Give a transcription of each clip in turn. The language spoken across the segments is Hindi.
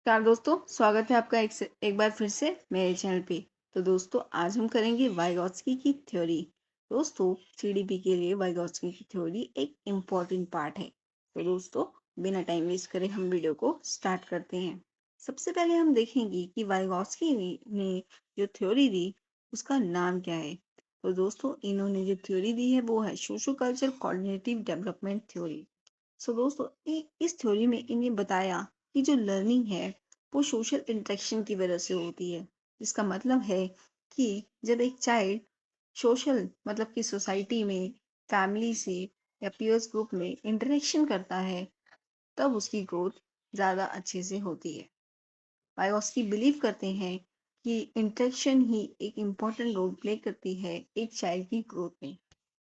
नमस्कार दोस्तों, स्वागत है आपका एक बार फिर से मेरे चैनल पे। तो दोस्तों आज हम करेंगे वाइगॉत्स्की की थ्योरी। दोस्तों सीडीपी के लिए वाइगॉत्स्की की थ्योरी एक इम्पॉर्टेंट पार्ट है। तो दोस्तों बिना टाइम वेस्ट करे हम वीडियो को स्टार्ट करते हैं। सबसे पहले हम देखेंगे कि वाइगॉत्स्की ने जो थ्योरी दी उसका नाम क्या है। तो दोस्तों इन्होंने जो थ्योरी दी है वो है socio culture cognitive development theory. सो दोस्तों इस थ्योरी में इन्हें बताया कि जो लर्निंग है वो सोशल इंटरेक्शन की वजह से होती है। इसका मतलब है कि जब एक चाइल्ड सोशल मतलब कि सोसाइटी में फैमिली से या पीयर्स ग्रुप में इंटरेक्शन करता है तब उसकी ग्रोथ ज़्यादा अच्छे से होती है। वाइगॉत्स्की बिलीव करते हैं कि इंटरेक्शन ही एक इम्पॉर्टेंट रोल प्ले करती है एक चाइल्ड की ग्रोथ में।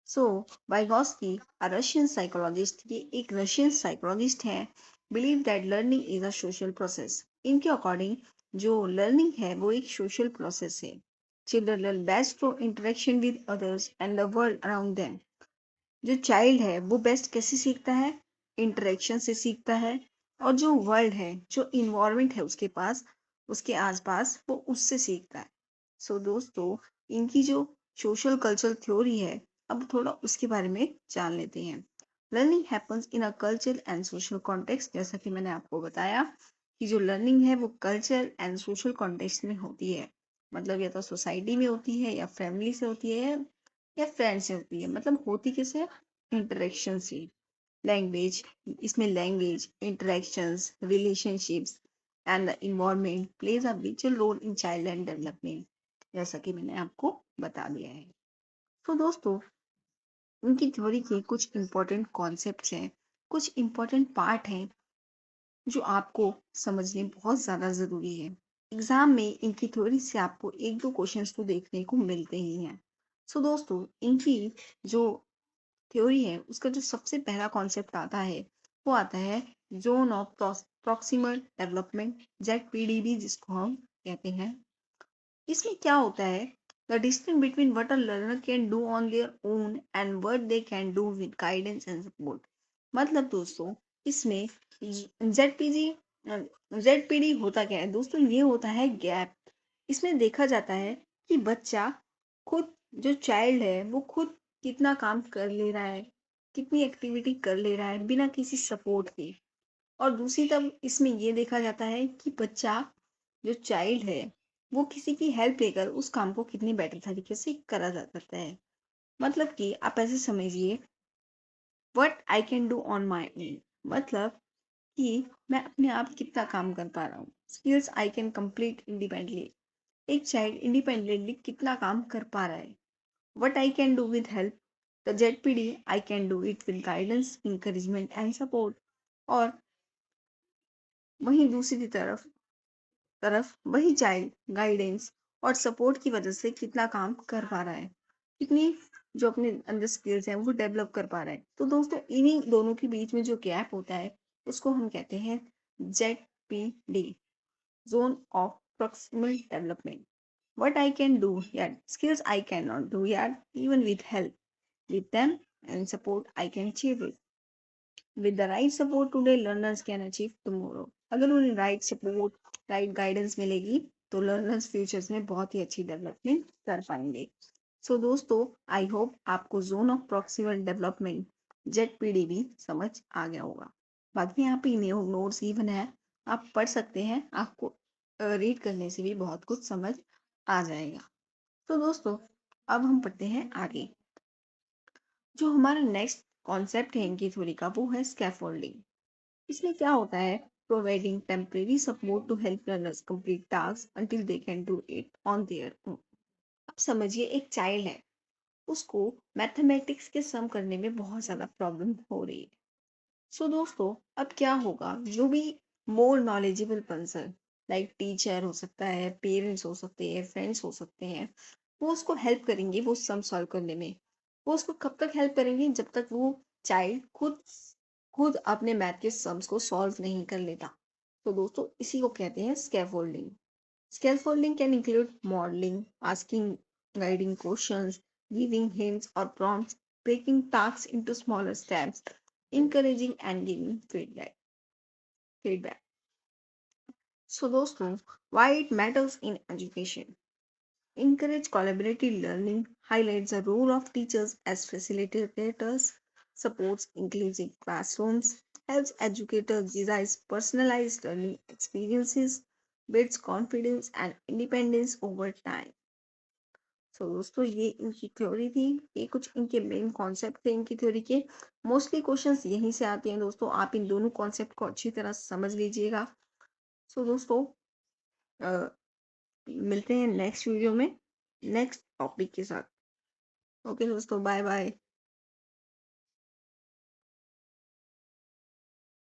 सो वाइगॉस्की रशियन साइकोलॉजिस्ट, ये एक रशियन साइकोलॉजिस्ट है, believe that learning is a social process. इनके अकॉर्डिंग जो लर्निंग है वो एक सोशल प्रोसेस है। Children learn best through interaction with others and the world around them. जो चाइल्ड है वो बेस्ट कैसे सीखता है? इंटरेक्शन से सीखता है। और जो वर्ल्ड है, जो इन्वायरमेंट है उसके पास, उसके आसपास, वो उससे सीखता है। सो दोस्तों इनकी जो सोशल कल्चरल थ्योरी है, अब थोड़ा उसके बारे में जान लेते हैं। Learning happens in a cultural and social context. जैसा कि मैंने आपको बताया कि जो लर्निंग है वो कल्चर एंड सोशल कॉन्टेक्स्ट में होती है। मतलब या तो सोसाइटी में होती है या फैमिली से होती है या फ्रेंड से होती है। मतलब होती किससे? इंटरेक्शन से। लैंग्वेज, इसमें language, interactions, relationships and the environment plays a vital role in child and development, जैसा कि मैंने आपको बता दिया है। तो दोस्तों उनकी थ्योरी के कुछ इंपॉर्टेंट कॉन्सेप्ट्स हैं, कुछ इंपॉर्टेंट पार्ट हैं जो आपको समझने बहुत ज़्यादा ज़रूरी है। एग्जाम में इनकी थ्योरी से आपको एक दो क्वेश्चंस तो देखने को मिलते ही हैं। सो दोस्तों इनकी जो थ्योरी है उसका जो सबसे पहला कॉन्सेप्ट आता है वो आता है zone of proximal development, Z जिसको हम कहते हैं। इसमें क्या होता है? The distance between what a learner can do on their own and what they can do with guidance and support. मतलब दोस्तों इसमें जेडपीजी जेडपीडी होता क्या है? दोस्तों ये होता है गैप। इसमें देखा जाता है कि बच्चा खुद, जो चाइल्ड है वो खुद कितना काम कर ले रहा है, कितनी एक्टिविटी कर ले रहा है बिना किसी सपोर्ट के। और दूसरी तरफ इसमें ये देखा जाता है कि बच्चा, जो चाइल्ड है, वो किसी की हेल्प लेकर उस काम को कितनी बेटर तरीके से करा जा सकता है। मतलब कि आप ऐसे समझिए, what I can do on my own. मतलब कि मैं अपने आप कितना काम कर पा रहा हूँ। Skills I can complete independently. एक चाइल्ड इंडिपेंडेंटली कितना काम कर पा रहा है। What I can do with help, the ZPD I can do it with guidance, encouragement and support. और वहीं दूसरी तरफ तरफ वही चाइल्ड गाइडेंस और सपोर्ट की वजह से कितना काम कर पा रहा है, कितनी जो अपने अंदर स्किल्स हैं वो डेवलप कर पा रहा है। तो दोस्तों इन्हीं दोनों के बीच में जो गैप होता है उसको हम कहते हैं Z zone of proximal development. What I can do, yeah, skills I cannot do, yeah, even with help, with them and support I can achieve it. With the right support today, learners can achieve tomorrow. अगर उन्हें राइट सपोर्ट, राइट गाइडेंस मिलेगी तो लर्नर्स फ्यूचर्स में बहुत ही अच्छी डेवलपमेंट कर पाएंगे। सो दोस्तों आई होप आपको zone of proximal development Z भी समझ आ गया होगा। बाकी यहाँ पे नोट्स इवन है, आप पढ़ सकते हैं, आपको रीड करने से भी बहुत कुछ समझ आ जाएगा। तो दोस्तों अब हम पढ़ते हैं आगे। जो हमारा नेक्स्ट कॉन्सेप्ट है इनकी थ्योरी का वो है स्कैफोल्डिंग। इसमें क्या होता है? Providing temporary support to help learners complete task until they can do it on their own. अब समझिए एक चाइल्ड है, उसको मैथमेटिक्स के सम करने में बहुत ज़्यादा प्रॉब्लम हो रही है। सो दोस्तों अब क्या होगा? जो भी more knowledgeable person, like teacher हो सकता है, पेरेंट्स हो सकते हैं, फ्रेंड्स हो सकते हैं, वो उसको हेल्प करेंगे वो सम सॉल्व करने में। वो उसको कब तक हेल्प करेंगे? जब तक वो चाइल्ड खुद खुद अपने मैथ के सम्स को सॉल्व नहीं कर लेता। तो दोस्तों इसी को कहते हैं scaffolding. Scaffolding can include modeling, asking guiding questions, giving hints or prompts, breaking tasks into smaller steps, encouraging and giving feedback. सो दोस्तों, why it matters in education? Encourage collaborative learning, highlights the role of teachers as facilitators, supports inclusive classrooms, helps educators design personalized learning experiences, builds confidence and independence over time. सो दोस्तों, ये इनकी थ्योरी थी। ये कुछ इनके मेन कॉन्सेप्ट थे इनकी थ्योरी के। मोस्टली क्वेश्चंस यहीं से आते हैं दोस्तों। आप इन दोनों कॉन्सेप्ट को अच्छी तरह समझ लीजिएगा। सो दोस्तों, मिलते हैं नेक्स्ट वीडियो में नेक्स्ट टॉपिक के साथ। ओके दोस्तों, बाय बाय।